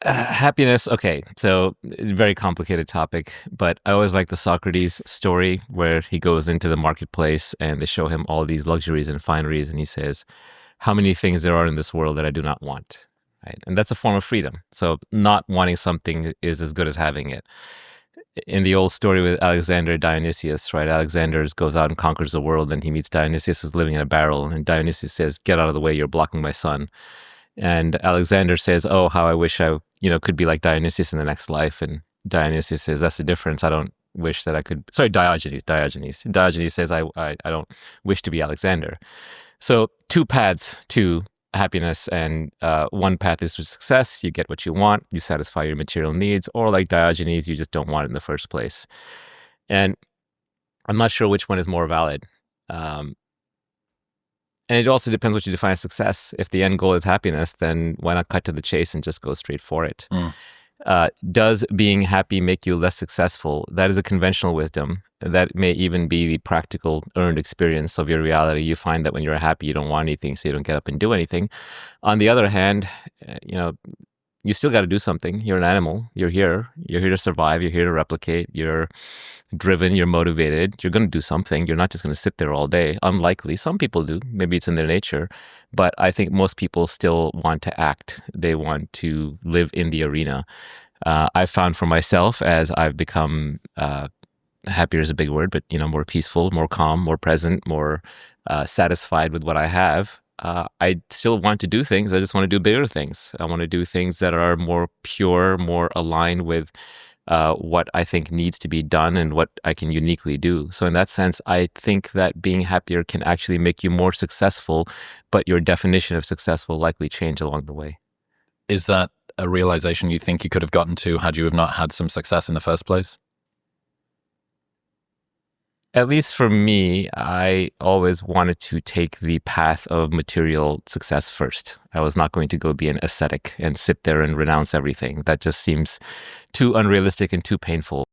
Happiness. Okay, so very complicated topic, but I always like the Socrates story where he goes into the marketplace and they show him all these luxuries and fineries, and he says, "How many things there are in this world that I do not want?" Right, and that's a form of freedom. So not wanting something is as good as having it. In the old story with Alexander Dionysius, right? Alexander goes out and conquers the world, and he meets Dionysius who's living in a barrel, and Dionysius says, "Get out of the way! You're blocking my sun." And Alexander says, "Oh, how I wish I, could be like Dionysius in the next life." And Dionysius says, "That's the difference. I don't wish that I could." Sorry, Diogenes says, "I don't wish to be Alexander." So two paths to happiness, and one path is to success. You get what you want. You satisfy your material needs, or like Diogenes, you just don't want it in the first place. And I'm not sure which one is more valid. Um, And it also depends what you define as success. If the end goal is happiness, then why not cut to the chase and just go straight for it? Mm. Does being happy make you less successful? That is a conventional wisdom. That may even be the practical earned experience of your reality. You find that when you're happy, you don't want anything, so you don't get up and do anything. On the other hand, you still got to do something. You're an animal. You're here. You're here to survive. You're here to replicate. You're driven. You're motivated. You're going to do something. You're not just going to sit there all day. Unlikely. Some people do. Maybe it's in their nature. But I think most people still want to act. They want to live in the arena. I've found for myself as I've become happier is a big word, but more peaceful, more calm, more present, more satisfied with what I have. I still want to do things. I just want to do bigger things. I want to do things that are more pure, more aligned with what I think needs to be done and what I can uniquely do. So in that sense, I think that being happier can actually make you more successful, but your definition of success will likely change along the way. Is that a realization you think you could have gotten to had you have not had some success in the first place? At least for me, I always wanted to take the path of material success first. I was not going to go be an ascetic and sit there and renounce everything. That just seems too unrealistic and too painful.